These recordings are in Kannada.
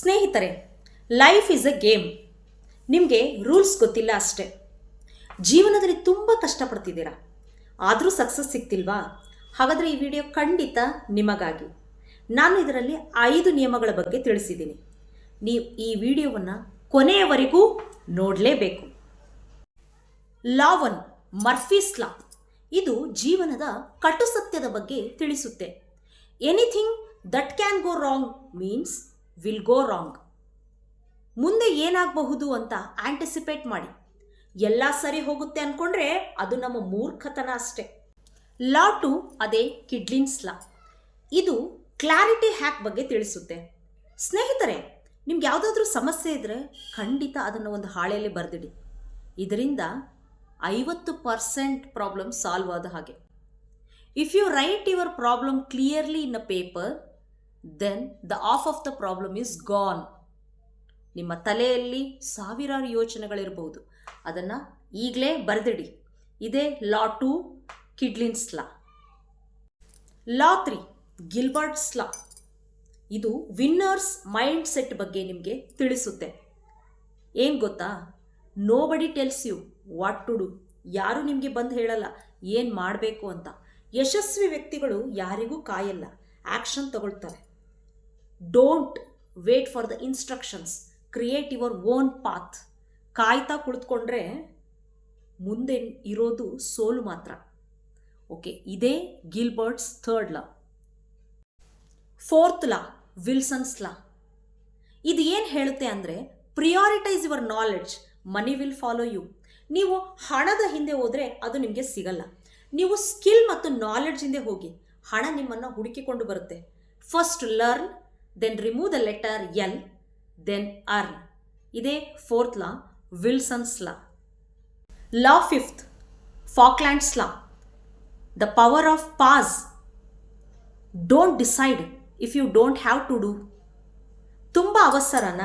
ಸ್ನೇಹಿತರೆ, ಲೈಫ್ ಈಸ್ ಅ ಗೇಮ್. ನಿಮಗೆ ರೂಲ್ಸ್ ಗೊತ್ತಿಲ್ಲ ಅಷ್ಟೇ. ಜೀವನದಲ್ಲಿ ತುಂಬ ಕಷ್ಟಪಡ್ತಿದ್ದೀರಾ, ಆದರೂ ಸಕ್ಸಸ್ ಸಿಗ್ತಿಲ್ವಾ? ಹಾಗಾದರೆ ಈ ವಿಡಿಯೋ ಖಂಡಿತ ನಿಮಗಾಗಿ. ನಾನು ಇದರಲ್ಲಿ 5 ನಿಯಮಗಳ ಬಗ್ಗೆ ತಿಳಿಸಿದ್ದೀನಿ. ನೀವು ಈ ವಿಡಿಯೋವನ್ನು ಕೊನೆಯವರೆಗೂ ನೋಡಲೇಬೇಕು. ಲಾ 1, ಮರ್ಫೀಸ್ ಲಾ. ಇದು ಜೀವನದ ಕಟು ಸತ್ಯದ ಬಗ್ಗೆ ತಿಳಿಸುತ್ತೆ. Anything that can go wrong means will go wrong. ಮುಂದೆ ಏನಾಗಬಹುದು ಅಂತ ಆಂಟಿಸಿಪೇಟ್ ಮಾಡಿ. ಎಲ್ಲ ಸರಿ ಹೋಗುತ್ತೆ ಅಂದ್ಕೊಂಡ್ರೆ ಅದು ನಮ್ಮ ಮೂರ್ಖತನ ಅಷ್ಟೆ. ಲಾ 2, ಅದೇ ಕಿಡ್ಲಿನ್ಸ್ ಲಾ. ಇದು ಕ್ಲಾರಿಟಿ ಹ್ಯಾಕ್ ಬಗ್ಗೆ ತಿಳಿಸುತ್ತೆ. ಸ್ನೇಹಿತರೆ, ನಿಮ್ಗೆ ಯಾವುದಾದ್ರೂ ಸಮಸ್ಯೆ ಇದ್ದರೆ ಖಂಡಿತ ಅದನ್ನು ಒಂದು ಹಾಳೆಯಲ್ಲಿ ಬರೆದಿಡಿ. ಇದರಿಂದ 50% ಪ್ರಾಬ್ಲಮ್ ಸಾಲ್ವ್ ಆದ ಹಾಗೆ. If you write your problem clearly in a paper, then the half of the problem is gone. ನಿಮ್ಮ ತಲೆಯಲ್ಲಿ ಸಾವಿರಾರು ಯೋಚನೆಗಳಿರಬಹುದು, ಅದನ್ನು ಈಗಲೇ ಬರೆದಿಡಿ. ಇದೇ ಲಾ 2, ಕಿಡ್ಲಿನ್ಸ್ ಲಾ. ಲಾ 3, ಗಿಲ್ಬರ್ಟ್ಸ್ ಲಾ. ಇದು ವಿನ್ನರ್ಸ್ ಮೈಂಡ್ ಸೆಟ್ ಬಗ್ಗೆ ನಿಮಗೆ ತಿಳಿಸುತ್ತೆ. ಏನು ಗೊತ್ತಾ? Nobody tells you what to do. ಯಾರು ನಿಮಗೆ ಬಂದು ಹೇಳಲ್ಲ ಏನು ಮಾಡಬೇಕು ಅಂತ. ಯಶಸ್ವಿ ವ್ಯಕ್ತಿಗಳು ಯಾರಿಗೂ ಕಾಯಲ್ಲ, ಆ್ಯಕ್ಷನ್ ತಗೊಳ್ತಾರೆ. Don't wait for the instructions, create your own path. ಕಾಯ್ತಾ ಕುಳಿತುಕೊಂಡ್ರೆ ಮುಂದೆ ಇರೋದು ಸೋಲು ಮಾತ್ರ. ಓಕೆ, ಇದೇ ಗಿಲ್ಬರ್ಟ್ಸ್ 3rd ಲಾ. 4th ಲಾ, ವಿಲ್ಸನ್ಸ್ ಲಾ. ಇದು ಏನು ಹೇಳುತ್ತೆ ಅಂದರೆ, prioritise your knowledge, money will follow you. ನೀವು ಹಣದ ಹಿಂದೆ ಹೋದರೆ ಅದು ನಿಮಗೆ ಸಿಗಲ್ಲ. ನೀವು ಸ್ಕಿಲ್ ಮತ್ತು ನಾಲೆಡ್ಜ್ ಹಿಂದೆ ಹೋಗಿ, ಹಣ ನಿಮ್ಮನ್ನು ಹುಡುಕಿಕೊಂಡು ಬರುತ್ತೆ. First learn, then remove the letter L, then earn. ಇದೇ 4th law, Wilson's law. Law 5th, Falkland's law. The power of pause. Don't decide if you don't have to do. ತುಂಬ ಅವಸರನ?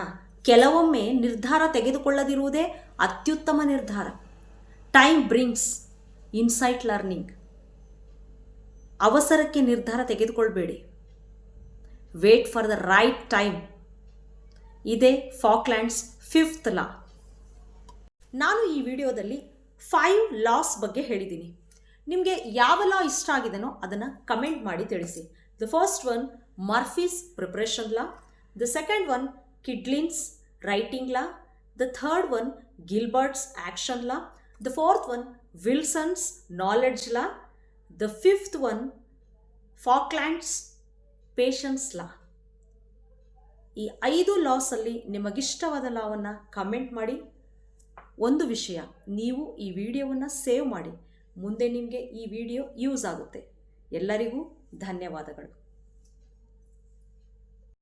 ಕೆಲವೊಮ್ಮೆ ನಿರ್ಧಾರ ತೆಗೆದುಕೊಳ್ಳದಿರುವುದೇ ಅತ್ಯುತ್ತಮ ನಿರ್ಧಾರ. Time brings insight learning. ಅವಸರಕ್ಕೆ ನಿರ್ಧಾರ ತೆಗೆದುಕೊಳ್ಬೇಡಿ. Wait for the right time. ಇದೇ ಫಾಕ್ಲ್ಯಾಂಡ್ಸ್ 5th ಲಾ. ನಾನು ಈ ವಿಡಿಯೋದಲ್ಲಿ 5 ಲಾಸ್ ಬಗ್ಗೆ ಹೇಳಿದ್ದೀನಿ. ನಿಮಗೆ ಯಾವ ಲಾ ಇಷ್ಟ ಆಗಿದೆನೋ ಅದನ್ನು ಕಮೆಂಟ್ ಮಾಡಿ ತಿಳಿಸಿ. The first one, Murphy's preparation law. The second one, Kidlin's writing law. The third one, Gilbert's action law. The fourth one, Wilson's knowledge law. The 5th one, Falkland's patience law. ಈ 5 ಲಾಸಲ್ಲಿ ನಿಮಗಿಷ್ಟವಾದ ಲಾವನ್ನು ಕಮೆಂಟ್ ಮಾಡಿ. ಒಂದು ವಿಷಯ, ನೀವು ಈ ವಿಡಿಯೋವನ್ನು ಸೇವ್ ಮಾಡಿ. ಮುಂದೆ ನಿಮಗೆ ಈ ವಿಡಿಯೋ ಯೂಸ್ ಆಗುತ್ತೆ. ಎಲ್ಲರಿಗೂ ಧನ್ಯವಾದಗಳು.